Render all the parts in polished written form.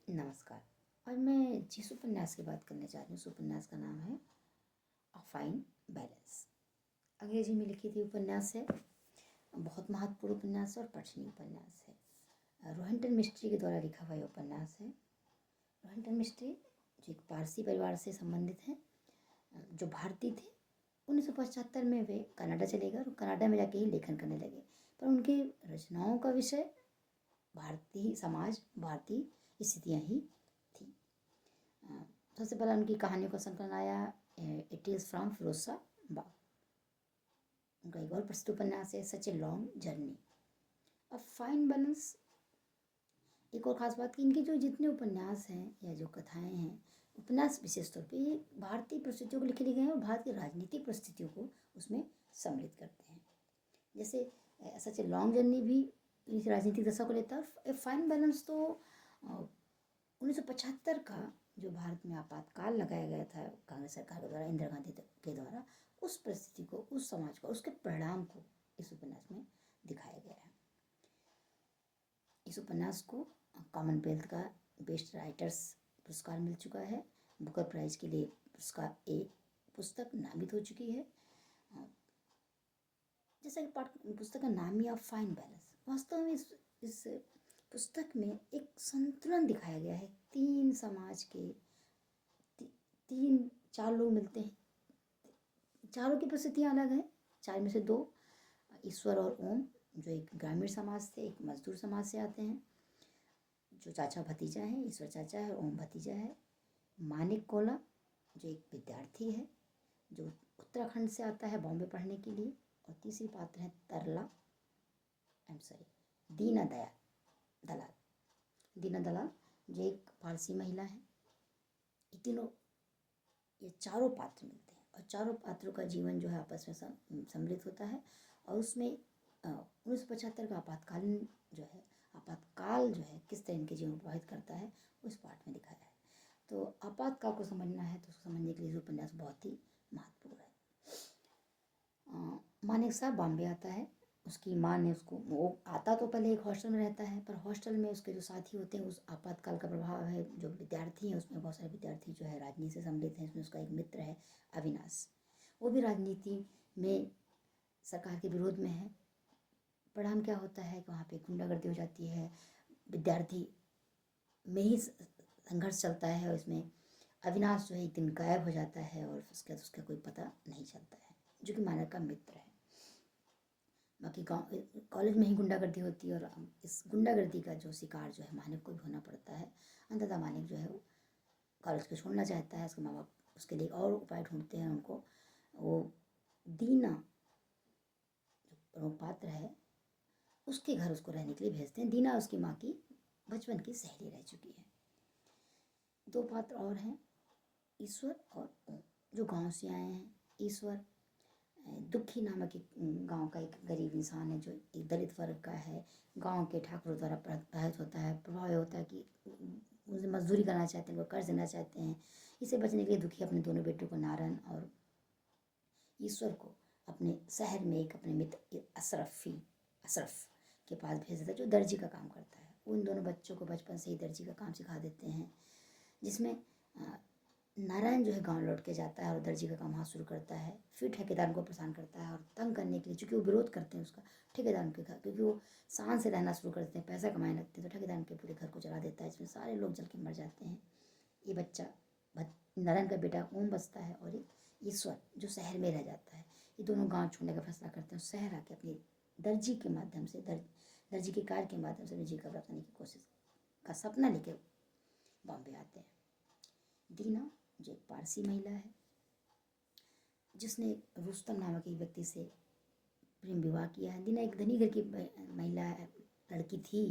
नमस्कार। आज मैं जिस उपन्यास की बात करने जा रही हूँ उस उपन्यास का नाम है अ फाइन बैलेंस। अंग्रेजी में लिखी थी उपन्यास है। बहुत महत्वपूर्ण उपन्यास है और पठनीय उपन्यास है। रोहिंटन मिस्ट्री के द्वारा लिखा हुआ ये उपन्यास है। रोहिंटन मिस्ट्री जो एक पारसी परिवार से संबंधित हैं, जो भारतीय थे। 1975 में वे कनाडा चले गए और कनाडा में जाके ही लेखन करने लगे, पर उनकी रचनाओं का विषय भारतीय समाज, भारतीय स्थितियाँ ही थी। सबसे पहले उनकी कहानियों का संकलन आया इट इज़ फ्रॉम फिरोजा बाग। उनका एक और प्रसिद्ध उपन्यास है सच ए लॉन्ग जर्नी। अब फाइन बैलेंस एक और ख़ास बात कि इनके जो जितने उपन्यास हैं या जो कथाएं हैं, उपन्यास विशेष तौर पे ये भारतीय परिस्थितियों को लिखे गए हैं और भारत की राजनीतिक परिस्थितियों को उसमें सम्मिलित करते हैं। जैसे सच ए लॉन्ग जर्नी भी इस राजनीतिक दशा को लेता है। फाइन बैलेंस तो 1975 का जो भारत में आपातकाल लगाया गया था कांग्रेस सरकार के द्वारा, इंदिरा गांधी के द्वारा, उस परिस्थिति को, उस समाज को, उसके परिणाम को इस उपन्यास में दिखाया गया है। इस उपन्यास को कॉमनवेल्थ का बेस्ट राइटर्स पुरस्कार मिल चुका है। बुकर प्राइज के लिए पुरस्कार एक पुस्तक नामित हो चुकी है। जैसा कि पुस्तक का नाम ही फाइन बैलेंस, वास्तव में इस पुस्तक में एक संतुलन दिखाया गया है। तीन समाज के तीन चार लोग मिलते हैं, चारों की परिस्थितियाँ अलग हैं। चार में से दो, ईश्वर और ओम, जो एक ग्रामीण समाज से, एक मजदूर समाज से आते हैं, जो चाचा भतीजा हैं। ईश्वर चाचा है, ओम भतीजा है। मानिक कोला जो एक विद्यार्थी है जो उत्तराखंड से आता है बॉम्बे पढ़ने के लिए। और तीसरी पात्र है दीना दलाल। दीना दलाल जो एक पारसी महिला है। ये चारों पात्र मिलते हैं और चारों पात्रों का जीवन जो है आपस में सम्मिलित होता है। और उसमें 1975 का आपातकाल जो है किस तरह इनके जीवन को प्रभावित करता है, उस पार्ट में दिखाया है। तो आपातकाल को समझना है तो उसको समझने के लिए उपन्यास बहुत ही महत्वपूर्ण है। मानिक साहब बॉम्बे आता है। उसकी माँ ने उसको, वो आता तो पहले एक हॉस्टल में रहता है, पर हॉस्टल में उसके जो साथी होते हैं, उस आपातकाल का प्रभाव है। जो विद्यार्थी हैं उसमें बहुत सारे विद्यार्थी जो है राजनीति से सम्मिलित हैं। इसमें उसका एक मित्र है अविनाश, वो भी राजनीति में सरकार के विरोध में है। परिणाम क्या होता है कि वहाँ पे गुंडागर्दी हो जाती है, विद्यार्थी में ही संघर्ष चलता है और इसमें अविनाश जो है एक दिन गायब हो जाता है और उसका कोई पता नहीं चलता है, जो कि मानक का मित्र है। बाकी कॉलेज में ही गुंडागर्दी होती है और इस गुंडागर्दी का जो शिकार जो है मानिक को भी होना पड़ता है। अंततः मानिक जो है वो कॉलेज को छोड़ना चाहता है। उसके माँ बाप उसके लिए और उपाय ढूंढते हैं उनको। वो दीना जो पात्र है उसके घर उसको रहने के लिए भेजते हैं। दीना उसकी माँ की बचपन की सहेली रह चुकी है। दो पात्र और हैं, ईश्वर और ओम, जो गांव से आए हैं। ईश्वर दुखी नामक एक गांव का एक गरीब इंसान है जो एक दलित वर्ग का है। गांव के ठाकुरों द्वारा प्रभावित होता है, प्रभाव होता है कि उनसे मजदूरी करना चाहते हैं, वो कर्ज देना चाहते हैं। इसे बचने के लिए दुखी अपने दोनों बेटों को नारायण और ईश्वर को अपने शहर में एक अपने मित्र अशरफ के पास भेज देता है, जो दर्जी का काम करता है। उन दोनों बच्चों को बचपन से ही दर्जी का काम सिखा देते हैं, जिसमें नारायण जो है गांव लौट के जाता है और दर्जी का काम वहाँ शुरू करता है। फिर ठेकेदार को परेशान करता है और तंग करने के लिए, चूँकि वो विरोध करते हैं उसका, ठेकेदार के घर, क्योंकि वो शान से रहना शुरू कर देते हैं, पैसा कमाने लगते हैं, तो ठेकेदार के पूरे घर को जला देता है, जिसमें सारे लोग जल के मर जाते हैं। ये बच्चा नारायण का बेटा ओम बचता है और एक ईश्वर जो शहर में रह जाता है। ये दोनों गाँव छोड़ने का फैसला करते हैं, शहर आके अपनी दर्जी के माध्यम से, दर्जी के कार्य के माध्यम से अपने जीविका प्राप्त करने की कोशिश का सपना लेके बॉम्बे आते हैं। दीना जो एक पारसी महिला है, जिसने रुस्तम नामक एक व्यक्ति से प्रेम विवाह किया है। दीना एक धनी घर की महिला लड़की थी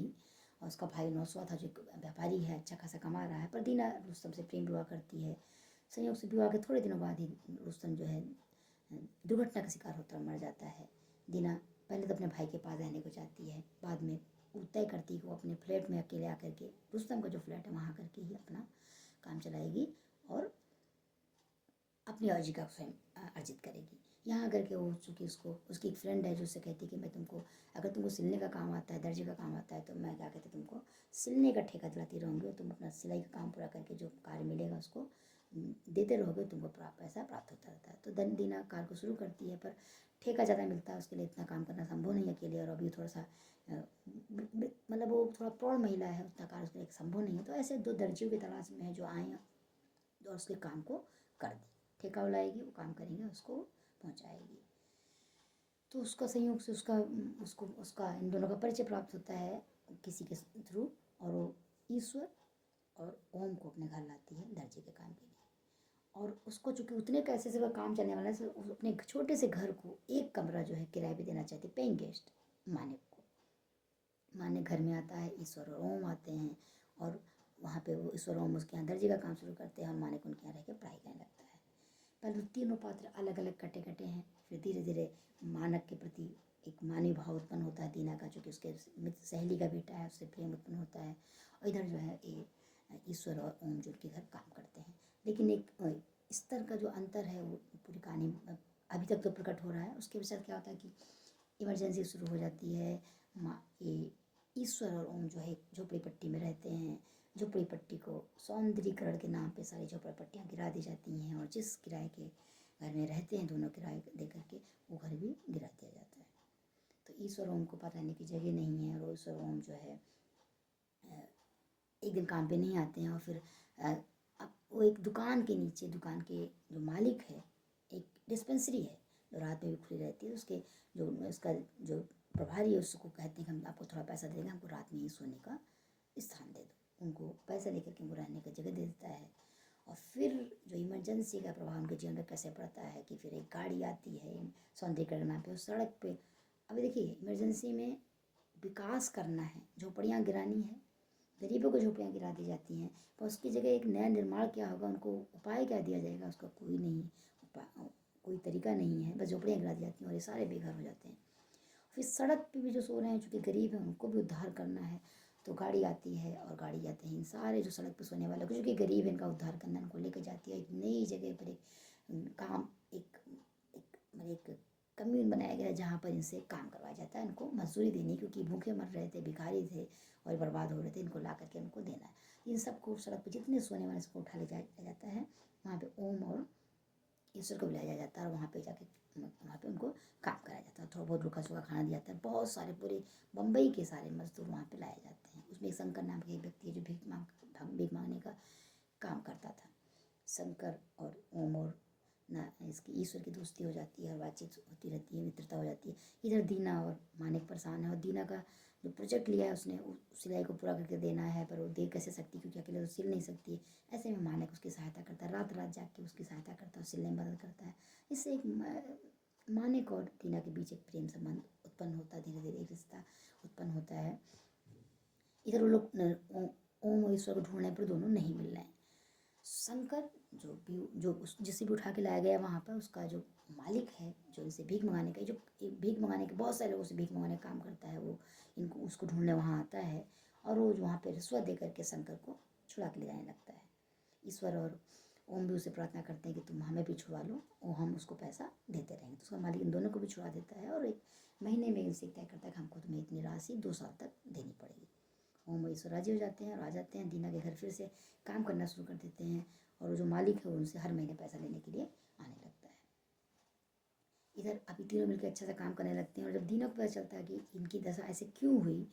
और उसका भाई नौसवा था जो व्यापारी है, अच्छा खासा कमा रहा है। पर दीना रुस्तम से प्रेम विवाह करती है। संयोग से विवाह के थोड़े दिनों बाद ही रुस्तम जो है दुर्घटना का शिकार होता मर जाता है। दीना पहले तो अपने भाई के पास रहने को चाहती है, बाद में वो तय करती है कि वो अपने फ्लैट में अकेले आकर के, रुस्तम का जो फ्लैट है वहाँ करके ही अपना काम चलाएगी और अपनी आजीविका स्वयं अर्जित करेगी। यहाँ करके वो चूँकि उसको उसकी एक फ्रेंड है जो उससे कहती है कि मैं तुमको, अगर तुमको सिलने का काम आता है, दर्जी का काम आता है, तो मैं क्या कहते तुमको सिलने का ठेका दिलाती रहूँगी और तुम अपना सिलाई का काम पूरा करके जो कार्य मिलेगा उसको देते रहोगे, तुमको पैसा प्राप्त होता रहता है। तो दीना कार्य को शुरू करती है, पर ठेका ज़्यादा मिलता है, उसके लिए इतना काम करना संभव नहीं है अकेले, और अभी थोड़ा सा मतलब वो थोड़ा प्रौढ़ महिला है, उतना कार्य उसके लिए संभव नहीं है। तो ऐसे 2 दर्जियों की तलाश में है जो आए और उसके काम को कर दी, ठेका बुलाएगी, वो काम करेंगे, उसको पहुंचाएगी। तो उसका संयोग से उसका इन दोनों का परिचय प्राप्त होता है किसी के थ्रू, और वो ईश्वर और ओम को अपने घर लाती है दर्जी के काम के लिए। और उसको चूँकि उतने पैसे से वह काम चलने वाला है, उस अपने छोटे से घर को एक कमरा जो है किराए पे देना चाहती है, पेइंग गेस्ट मानिक को। मानिक घर में आता है, ईश्वर और ओम आते हैं, और वहाँ पे वो ईश्वर ओम उसके यहाँ दर्जी का काम शुरू करते हैं और मानिक उनके यहाँ रह के पढ़ाई करने लगता है। पहले तो तीनों पात्र अलग अलग कटे कटे हैं, फिर धीरे धीरे मानक के प्रति एक मानवीय भाव उत्पन्न होता है दीना का, चूँकि उसके मित्र सहेली का बेटा है, उससे प्रेम उत्पन्न होता है। और इधर जो है ये ईश्वर और ओम जो उनके घर काम करते हैं। लेकिन एक स्तर का जो अंतर है वो पूरी कहानी अभी तक तो प्रकट हो रहा है। उसके पश्चात क्या होता है कि इमरजेंसी शुरू हो जाती है। ये ईश्वर और ओम जो है झोपड़ी पट्टी में रहते हैं। झोपड़ी पट्टी को सौंदर्यीकरण के नाम पे सारी झोपड़ी पट्टियाँ गिरा दी जाती हैं, और जिस किराए के घर में रहते हैं दोनों किराए दे करके, वो घर भी गिरा दिया जाता है। तो ईश्वर ओम को पार रहने की जगह नहीं है, और ईश्वर ओम जो है एक दिन काम पे नहीं आते हैं, और फिर अब वो एक दुकान के नीचे, दुकान के जो मालिक है, एक डिस्पेंसरी है जो रात में भी खुली रहती है, उसके जो उसका जो प्रभारी है उसको कहते हैं कि हम आपको थोड़ा पैसा देंगे, हमको रात में ही सोने का स्थान दे दो। उनको पैसा लेकर के उनको रहने की जगह दे देता है। और फिर जो इमरजेंसी का प्रभाव उनके जीवन में कैसे पड़ता है कि फिर एक गाड़ी आती है सौंदर्यीकरण नाम पे उस सड़क पे। अभी देखिए इमरजेंसी में विकास करना है, झोपड़ियाँ गिरानी है, गरीबों को झोपड़ियाँ गिरा दी जाती हैं, पर उसकी जगह एक नया निर्माण क्या होगा, उनको उपाय क्या दिया जाएगा, उसका कोई नहीं, कोई तरीका नहीं है, बस झोपड़ियाँ गिरा दी जाती हैं और ये सारे बेघर हो जाते हैं। फिर सड़क पे भी जो सो रहे हैं चूँकि गरीब हैं, उनको भी उद्धार करना है, तो गाड़ी आती है, और गाड़ी जाते हैं सारे जो सड़क पे सोने वाले जो कि गरीब हैं, इनका उद्धार करना, इनको लेकर जाती है एक नई जगह पर, एक काम एक एक कम्यून बनाया गया है जहाँ पर इनसे काम करवाया जाता है, इनको मजदूरी देनी, क्योंकि भूखे मर रहे थे, भिखारी थे और बर्बाद हो रहे थे, इनको ला करके उनको देना है। इन सबको सड़क पर जितने सोने वाले सबको उठा ले जाया जाता है, वहाँ पे ओम और ईश्वर को बुलाया जाता है, और वहाँ पे जाके वहाँ पे उनको काम कराया जाता है, थोड़ा बहुत रूखा सूखा खाना दिया जाता है। बहुत सारे पूरे बम्बई के सारे मजदूर वहाँ पे लाए जाते हैं। उसमें शंकर नाम के एक व्यक्ति है जो भीख मांगने का काम करता था। शंकर और ओम और ना इसकी ईश्वर की दोस्ती हो जाती है और बातचीत होती रहती है, मित्रता हो जाती है। इधर दीना और मानिक परेशान है, और दीना का जो प्रोजेक्ट लिया है उसने सिलाई को पूरा करके देना है, पर वो दे कैसे सकती, क्योंकि अकेले तो सिल नहीं सकती। ऐसे में मानिक उसकी सहायता करता है, रात रात जाग के उसकी सहायता करता है, सिलने में मदद करता है। इससे एक मानिक और दीना के बीच एक प्रेम संबंध उत्पन्न होता है, धीरे धीरे एक रिश्ता उत्पन्न होता है। इधर वो लोग ओम और ईश्वर को ढूंढने पर दोनों नहीं मिल रहे हैं। शंकर जो जिसे भी उठा के लाया गया वहाँ पर, उसका जो मालिक है जो इनसे भीख मंगाने का, जो भीख मंगाने के बहुत सारे लोगों से भीख मंगाने का काम करता है, वो इनको उसको ढूंढने वहाँ आता है, और वो वहाँ पर रिश्वत दे करके शंकर को छुड़ा के ले जाने लगता है। ईश्वर और ओम भी उसे प्रार्थना करते हैं कि तुम हमें भी छुड़ा लो, और हम उसको पैसा देते रहेंगे। तो उसका मालिक इन दोनों को भी छुड़ा देता है, और एक महीने में इनसे तय करता है कि हमको तुम्हें इतनी राशि 2 साल तक देनी पड़ेगी। ओम ईश्वर राजी हो जाते हैं और आ जाते हैं, दीना के घर फिर से काम करना शुरू कर देते हैं, और जो मालिक है वो उनसे हर महीने पैसा लेने के लिए आने लगता है। इधर अभी तीनों मिलकर अच्छा सा काम करने लगते हैं, और जब दीना को पता चलता है कि इनकी दशा ऐसे क्यों हुई,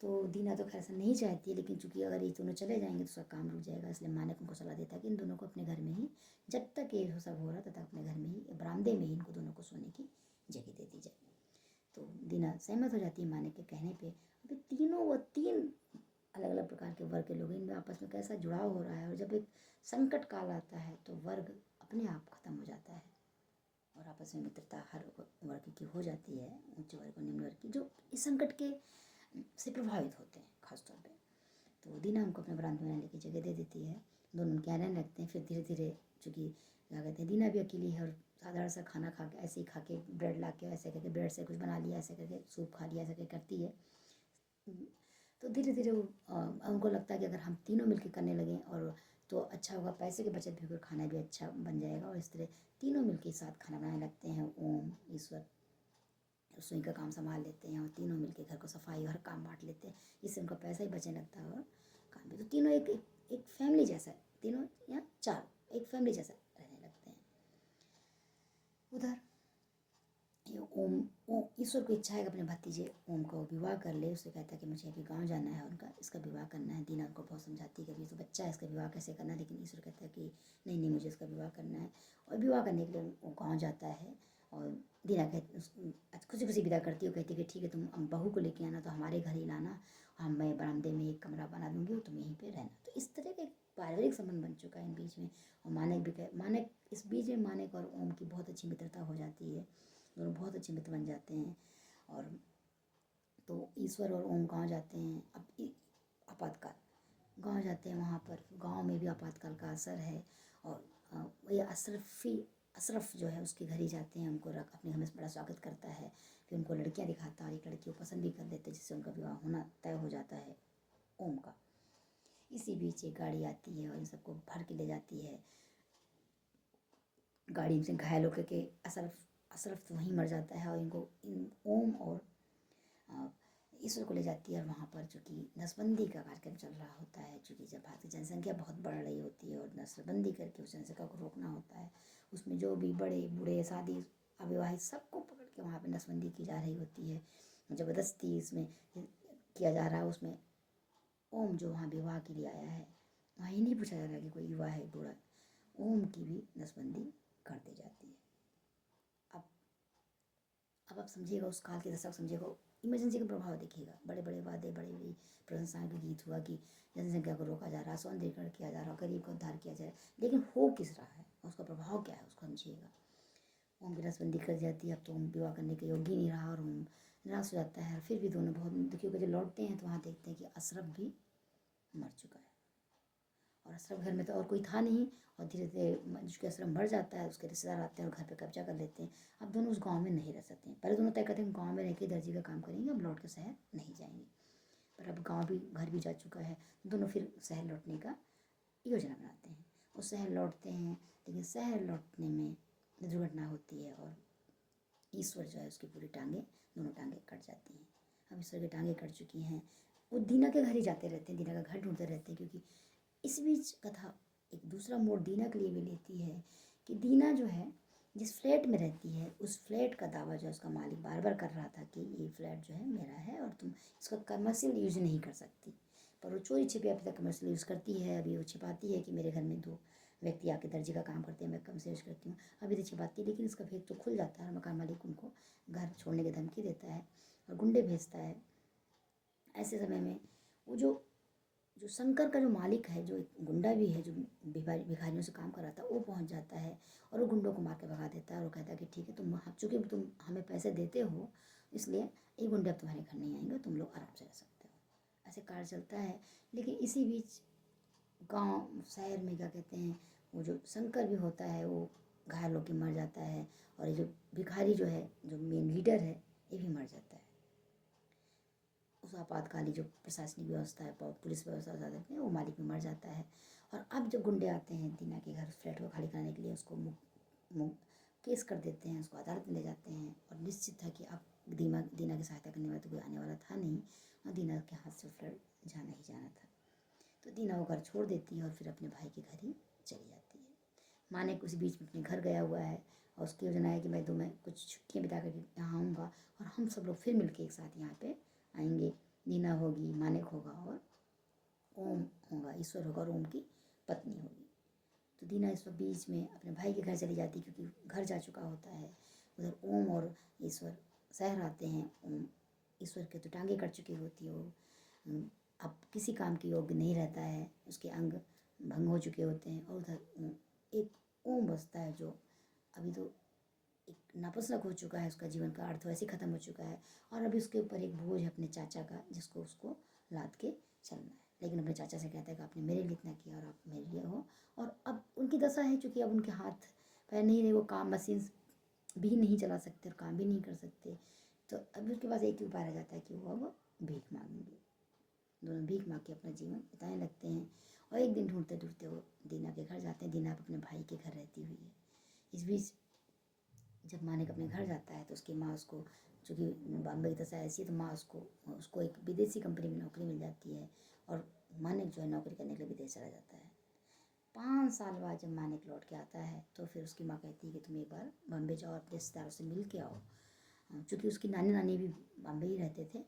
तो दीना तो खैर ऐसा नहीं चाहती है, लेकिन चूंकि अगर ये दोनों चले जाएंगे तो उसका काम रुक जाएगा, इसलिए मानिक उनको सलाह देता है कि इन दोनों को अपने घर में ही, जब तक ये सब हो रहा तब तक अपने घर में ही बरामदे में ही इनको दोनों को सोने की जगह दे दी जाए। तो दीना सहमत हो जाती है मानिक के कहने पर। अभी तीनों वो 3 अलग अलग प्रकार के वर्ग के लोग, इनमें आपस में कैसा जुड़ाव हो रहा है, और जब एक संकट काल आता है तो वर्ग अपने आप खत्म हो जाता है, और आपस में मित्रता हर वर्ग की हो जाती है, उच्च वर्ग और निम्न वर्ग की, जो इस संकट के से प्रभावित होते हैं खासतौर पे। तो दीना उनको अपने बरामदे में रहने की जगह दे देती है, दोनों उनके यहाँ रहने लगते हैं। फिर धीरे धीरे चूँकि क्या कहते हैं, दीना भी अकेली है, और साधारण सा खाना खा के ऐसे ही खा के ब्रेड ला के ऐसे करके ब्रेड से कुछ बना लिया, ऐसे करके सूप खा लिया, ऐसे करके करती है। तो धीरे धीरे उनको लगता है कि अगर हम तीनों मिलकर करने लगें और तो अच्छा होगा, पैसे की बचत भी होगी, खाना भी अच्छा बन जाएगा। और इस तरह तीनों मिलकर एक साथ खाना बनाने लगते हैं। ओम, ईश्वर रसोई का काम संभाल लेते हैं और तीनों मिलकर घर को सफाई हर काम बांट लेते हैं। इससे उनका पैसा ही बचने लगता है और काम भी। तो तीनों एक फैमिली जैसा है, तीनों या चार एक फैमिली जैसा रहने लगते हैं। उधर ये ओम ईश्वर को इच्छा है कि अपने भतीजे ओम को विवाह कर ले। उससे कहता है कि मुझे अभी गांव जाना है, उनका इसका विवाह करना है। दीना उनको बहुत समझाती है कि अभी तो बच्चा है, इसका विवाह कैसे करना है, लेकिन ईश्वर कहता है कि नहीं नहीं, मुझे इसका विवाह करना है। और विवाह करने के लिए वो गाँव जाता है और दीना खुशी खुशी विदा करती है। वो कहती है कि ठीक है, तुम बहू को लेके आना तो हमारे घर ही लाना, मैं बरामदे में एक कमरा बना दूंगी, तुम यहीं पे रहना। तो इस तरह का एक पारिवारिक संबंध बन चुका है इन बीच में। और मानक इस बीच में मानक और ओम की बहुत अच्छी मित्रता हो जाती है, दोनों बहुत अच्छे मित्र बन जाते हैं। और तो ईश्वर और ओम गाँव जाते हैं। अब आपातकाल गाँव जाते हैं, वहाँ पर गाँव में भी आपातकाल का असर है। और ये अशरफ जो है उसके घर ही जाते हैं, उनको अपने घर में बड़ा स्वागत करता है। फिर उनको लड़कियां दिखाता है और एक लड़की को पसंद भी कर लेते हैं, जिससे उनका विवाह होना तय हो जाता है ओम का। इसी बीच एक गाड़ी आती है और इन सबको भर के ले जाती है। गाड़ी से घायल होकर के अशरफ तो वहीं मर जाता है और इनको ओम और ईश्वर को ले जाती है। और वहाँ पर चूँकि नसबंदी का कार्यक्रम चल रहा होता है, चूँकि जब भारत की जनसंख्या बहुत बढ़ रही होती है और नस्लबंदी करके उस जनसंख्या को रोकना होता है, उसमें जो भी बड़े बूढ़े शादी अविवाहित सबको पकड़ के वहाँ पे नसबंदी की जा रही होती है। ज़बरदस्ती इसमें किया जा रहा है। उसमें ओम जो वहाँ विवाह के लिए आया है, वहाँ ये नहीं पूछा जा रहा कि कोई युवा है बूढ़ा, ओम की भी नसबंदी कर दी जाती है। अब आप समझिएगा, उस काल के दशक समझिएगा, इमरजेंसी का प्रभाव देखिएगा। बड़े बड़े वादे, बड़ी बड़ी प्रशंसाओं के गीत हुआ कि जनसंख्या को रोका जा रहा है, सौंदर्यीकरण किया जा रहा है, गरीब का उद्धार किया जा रहा है, लेकिन हो किस रहा है, उसका प्रभाव क्या है, उसको समझिएगा। ओम की नसबंदी कर जाती है। अब तो ओम विवाह करने के योग्य नहीं रहा और ओम निराश हो जाता है। फिर भी दोनों बहुत दुखी होकर जब लौटते हैं तो वहाँ देखते हैं कि अशरफ भी मर चुका है और अशरफ घर में तो और कोई था नहीं। और धीरे धीरे जिसके अशरफ मर जाता है, उसके रिश्तेदार आते हैं और घर पे कब्जा कर लेते हैं। अब दोनों उस गांव में नहीं रह सकते हैं। पहले दोनों तय करते हैं गांव में रह के दर्जी का काम करेंगे, अब लौट के शहर नहीं जाएंगे। पर अब गांव भी घर भी जा चुका है, दोनों फिर शहर लौटने का योजना बनाते हैं। वो शहर लौटते हैं, लेकिन शहर लौटने में दुर्घटना होती है और ईश्वर जो है उसकी पूरी दोनों टांगें कट जाती हैं। अब ईश्वर की टांगें कट चुकी हैं, वो दीना के घर ही जाते रहते हैं, दीना का घर ढूंढते रहते हैं। क्योंकि इस बीच कथा एक दूसरा मोड़ दीना के लिए भी लेती है कि दीना जो है जिस फ्लैट में रहती है, उस फ्लैट का दावा जो है उसका मालिक बार बार कर रहा था कि ये फ्लैट जो है मेरा है और तुम इसका कमर्शियल यूज नहीं कर सकती। पर वो चोरी छिपे अभी तक कमर्शियल यूज़ करती है। अभी वो छिपाती है कि मेरे घर में 2 व्यक्ति आके दर्जी का काम करते हैं, मैं कमर्शियल यूज़ करती हूँ, अभी तो छिपाती है। लेकिन इसका भेद तो खुल जाता है और मकान मालिक उनको घर छोड़ने की धमकी देता है और गुंडे भेजता है। ऐसे समय में वो जो शंकर का जो मालिक है, जो एक गुंडा भी है, जो भिखारियों से काम कराता है, वो पहुंच जाता है और वो गुंडों को मार के भगा देता है। और वो कहता है कि ठीक है, चूँकि तुम हमें पैसे देते हो, इसलिए ये गुंडे अब तुम्हारे घर नहीं आएंगे, तुम लोग आराम से रह सकते हो। ऐसे कार्य चलता है। लेकिन इसी बीच गांव शहर में क्या कहते हैं, वो जो शंकर भी होता है वो घायल होकर मर जाता है। और ये जो भिखारी जो है, जो मेन लीडर है, ये भी मर जाता है। उस आपातकालीन जो प्रशासनिक व्यवस्था है, पुलिस व्यवस्था देते हैं, वो मालिक भी मर जाता है। और अब जब गुंडे आते हैं दीना के घर फ्लैट को खाली कराने के लिए, उसको केस कर देते हैं, उसको अदालत में ले जाते हैं। और निश्चित था कि अब दीना की सहायता करने वाला तो कोई आने वाला था नहीं और दीना के हाथ से फ्लैट जाना ही जाना था। तो दीना वो घर छोड़ देती है और फिर अपने भाई के घर ही चली जाती है। मानिक उस बीच में अपने घर गया हुआ है और उसकी योजना है कि मैं कुछ छुट्टियाँ बिता कर यहाँ आऊँगा और हम सब लोग फिर मिलके एक साथ यहाँ पे आएंगे। दीना होगी, मानिक होगा और ओम होगा, ईश्वर होगा और ओम की पत्नी होगी। तो दीना इस बीच में अपने भाई के घर चली जाती है क्योंकि घर जा चुका होता है। उधर ओम और ईश्वर शहर आते हैं। ओम ईश्वर के तो टांगे कट चुकी होती है, वो अब किसी काम के योग्य नहीं रहता है, उसके अंग भंग हो चुके होते हैं। और उधर एक ओम बसता है जो अभी तो एक नपुंसक हो चुका है, उसका जीवन का अर्थ वैसे ख़त्म हो चुका है। और अभी उसके ऊपर एक बोझ है अपने चाचा का, जिसको उसको लाद के चलना है। लेकिन अपने चाचा से कहता है कि आपने मेरे लिए इतना किया और आप मेरे लिए हो। और अब उनकी दशा है क्योंकि अब उनके हाथ पैर नहीं रहे, वो काम मशीन भी नहीं चला सकते और काम भी नहीं कर सकते। तो अब उसके पास एक ही उपाय रह जाता है कि वो अब भीख मांगेंगे। दोनों भीख मांग के अपना जीवन बिताने लगते हैं। और एक दिन ढूंढते ढूंढते वो दीना के घर जाते हैं। दीना अपने भाई के घर रहती हुई है। इस बीच जब मानिक अपने घर जाता है तो उसकी माँ उसको, चूँकि बॉम्बे की दशा ऐसी है तो माँ उसको एक विदेशी कंपनी में नौकरी मिल जाती है और मानिक जो है नौकरी करने के लिए विदेश चला जाता है। 5 साल बाद जब मानिक लौट के आता है तो फिर उसकी माँ कहती है कि तुम एक बार बॉम्बे जाओ, अपने रिश्तेदारों से मिल के आओ। चूँकि उसकी नानी नानी भी बॉम्बे ही रहते थे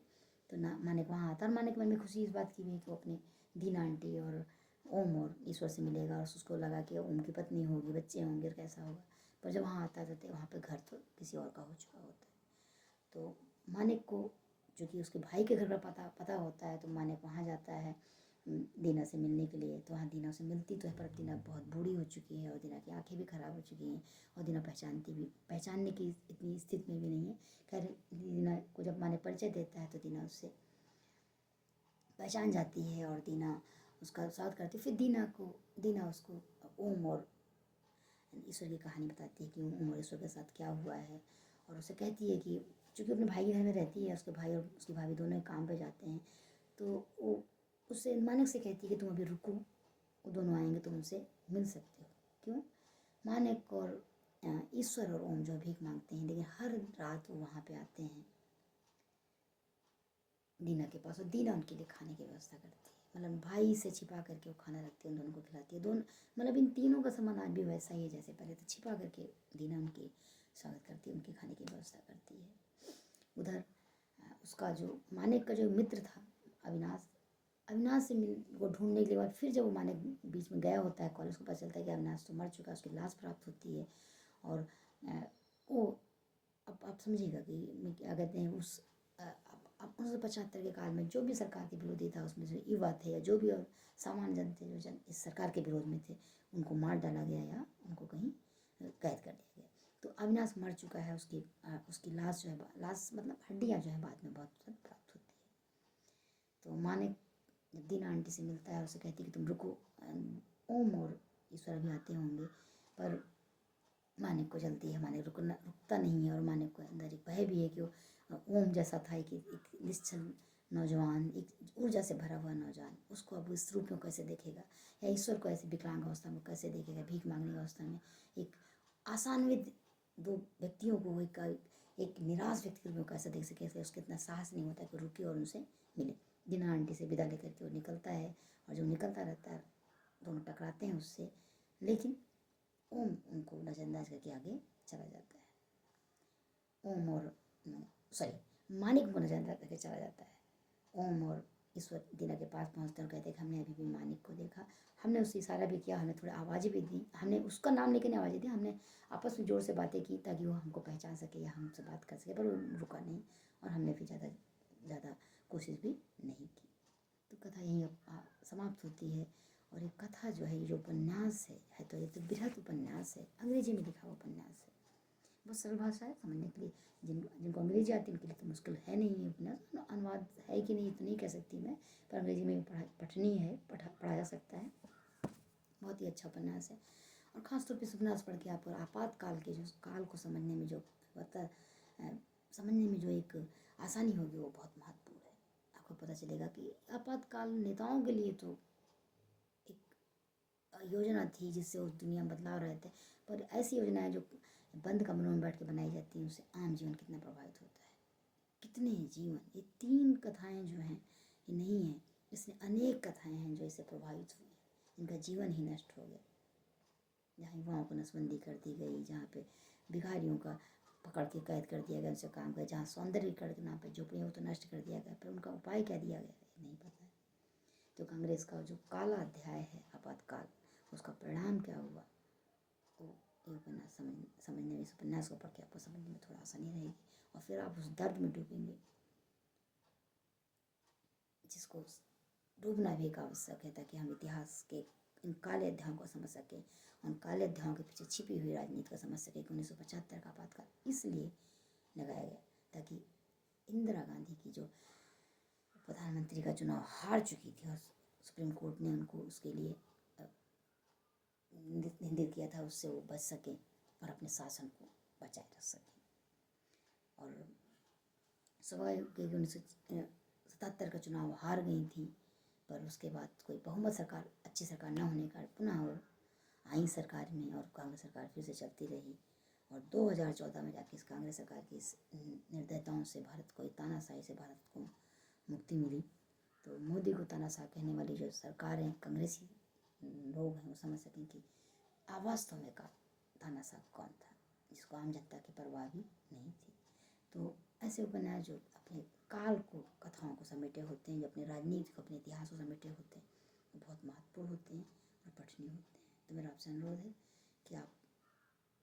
तो मानिक वहाँ आता है। और मानिक मन में खुशी इस बात की भी है कि वो अपने दीना आंटी और ओम और ईश्वर से मिलेगा और उसको लगा कि ओम की पत्नी होगी, बच्चे होंगे और कैसा होगा। पर जब वहाँ आता है तो वहाँ पे घर तो किसी और का हो चुका होता है। तो मानिक को चूँकि उसके भाई के घर का पता होता है तो मानिक वहाँ जाता है दीना से मिलने के लिए। तो वहाँ दीना से मिलती तो है पर दीना बहुत बूढ़ी हो चुकी है और दीना की आंखें भी ख़राब हो चुकी हैं और दीना पहचानने की इतनी स्थिति में भी नहीं है। खैर दीना को जब मानिक परिचय देता है तो दीना उससे पहचान जाती है और दीना उसका स्वागत करती है। फिर दीना उसको ओम और ईश्वर की कहानी बताती है कि ओम और ईश्वर के साथ क्या हुआ है। और उसे कहती है कि चूँकि अपने भाई के घर में रहती है, उसके भाई और उसकी भाभी दोनों ही काम पे जाते हैं, तो वो उससे मानिक से कहती है कि तुम अभी रुको, वो दोनों आएंगे, तुम उनसे मिल सकते हो। क्यों? मानिक और ईश्वर और ओम जो भीख मांगते हैं, लेकिन हर रात वो वहाँ पे आते हैं दीना के पास और दीना उनके लिए खाने की व्यवस्था करती है। मतलब भाई से छिपा करके वो खाना रखती है, उन दोनों को खिलाती है। दोनों मतलब इन तीनों का समान आज भी वैसा ही है जैसे पहले। तो छिपा करके दीना उनकी स्वागत करती है, उनके खाने की व्यवस्था करती है। उधर उसका जो मानिक का जो मित्र था अविनाश से वो ढूंढने के बाद फिर जब वो मानिक बीच में गया होता है कॉलेज को, पता चलता है कि अविनाश तो मर चुका है, उसकी लाश प्राप्त होती है। और वो अब आप समझिएगा कि क्या कहते हैं उस 1975 के काल में जो भी सरकार के विरोधी था, उसमें जो युवा थे या जो भी और सामान्य जन थे जो इस सरकार के विरोध में थे, उनको मार डाला गया या उनको कहीं कैद कर दिया गया। तो अविनाश मर चुका है, उसकी लाश जो है, लाश मतलब हड्डियाँ जो है बाद में बहुत प्राप्त होती है। तो मानिक जब दीना आंटी से मिलता है और उसे कहती है कि तुम रुको, ओम और ईश्वर भी आते होंगे। पर मानिक को जल्दी है, मानिक रुकता नहीं है और मानिक को अंदर एक भय भी है कि वो ओम जैसा था कि एक निश्चल नौजवान, एक ऊर्जा से भरा हुआ नौजवान, उसको अब इस रूप में कैसे देखेगा, या ईश्वर को ऐसे विकलांग अवस्था में कैसे देखेगा, भीख मांगने की अवस्था में। एक आसान्वित दो व्यक्तियों को एक निराश व्यक्ति के रूप में कैसे देख सके, इसलिए उसके इतना साहस नहीं होता कि रुके और उनसे मिले। दीना आंटी से विदा लेकर के वो निकलता है और जो निकलता रहता है दोनों टकराते हैं उससे, लेकिन ओम उनको नज़रअंदाज करके आगे चला जाता है। ओम और मानिक को नज़रअंदाज करके चला जाता है। ओम और ईश्वर दीना के पास पहुंचते हैं और कहते हैं कि हमने अभी भी मानिक को देखा, हमने उससे इशारा भी किया, हमने थोड़ी आवाज़ें भी दी, हमने उसका नाम लेकर नहीं आवाज़ें दी, हमने आपस में ज़ोर से बातें की ताकि वो हमको पहचान सके या हमसे बात कर सके, पर वो रुका नहीं और हमने फिर ज़्यादा कोशिश भी नहीं की। तो कथा यहीं समाप्त होती है। और ये कथा जो है, ये जो उपन्यास है तो ये तो बृहद उपन्यास है, अंग्रेजी में लिखा हुआ उपन्यास है। बहुत सरल भाषा है समझने के लिए, जिनको अंग्रेजी आती है उनके लिए तो मुश्किल है नहीं है उपन्यास। अनुवाद है कि नहीं तो नहीं कह सकती मैं, पर अंग्रेजी में पठनीय है, पढ़ा जा सकता है। बहुत ही अच्छा उपन्यास है। और ख़ासतौर पर इस उपन्यास पढ़ के आपको आपातकाल के जो काल को समझने में समझने में जो एक आसानी होगी वो बहुत महत्वपूर्ण है। आपको पता चलेगा कि आपातकाल नेताओं के लिए तो एक योजना थी जिससे उस दुनिया में बदलाव रहे थे, पर ऐसी योजनाएं जो बंद कमरों में बैठ के बनाई जाती हैं उससे आम जीवन कितना प्रभावित होता है। कितने जीवन, ये 3 कथाएं जो हैं ये नहीं है, इसमें अनेक कथाएं हैं जो इससे प्रभावित हुई हैं, इनका जीवन ही नष्ट हो गया। जहाँ युवाओं को नसबंदी कर दी गई, जहाँ पे भिखारियों का पकड़ के कैद कर दिया गया, उनसे काम कर, जहाँ सौंदर्यीकरण के नाम पर झोपड़ियों को तो नष्ट कर दिया गया, पर उनका उपाय क्या दिया गया नहीं पता है। तो कांग्रेस का जो काला अध्याय है आपातकाल, उसका परिणाम क्या हुआ, तो ये उपन्यास समझने में, इस उपन्यास को पढ़ के आपको समझने में थोड़ा आसानी रहेगी और फिर आप उस दर्द में डूबेंगे जिसको डूबना भी एक आवश्यक है, ताकि हम इतिहास के इन काले अध्यायों को समझ सकें, उन काले अध्यायों के पीछे छिपी हुई राजनीति को समझ सकें। 1975 का आपातकाल इसलिए लगाया गया ताकि इंदिरा गांधी की जो प्रधानमंत्री का चुनाव हार चुकी थी और सुप्रीम कोर्ट ने उनको उसके लिए निंदित किया था, उससे वो बच सकें और अपने शासन को बचाए रख सकें। और स्वाभाविक 1977 का चुनाव हार गई थी पर उसके बाद कोई बहुमत सरकार, अच्छी सरकार न होने का पुनः वो आई सरकार में और कांग्रेस सरकार फिर से चलती रही। और 2014 में जाके इस कांग्रेस सरकार की इस निर्दयताओं से भारत को, तानाशाही से भारत को मुक्ति मिली। तो मोदी को तानाशाह कहने वाली जो सरकार है, कांग्रेसी लोग हैं, वो समझ सकें कि वास्तव में का तानाशाह कौन था, जिसको आम जनता की परवाह भी नहीं थी। तो ऐसे उपन्यास जो अपने काल को, कथाओं को समेटे होते हैं, जो अपने राजनीति को, अपने इतिहास को समेटे होते हैं, वो बहुत महत्वपूर्ण होते हैं और पठनीय होते हैं। तो मेरा आपसे अनुरोध है कि आप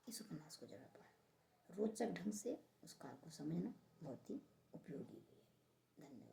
इस उपन्यास को जरूर पढ़ें। रोचक ढंग से उस काल को समझना बहुत ही उपयोगी भी है। धन्यवाद।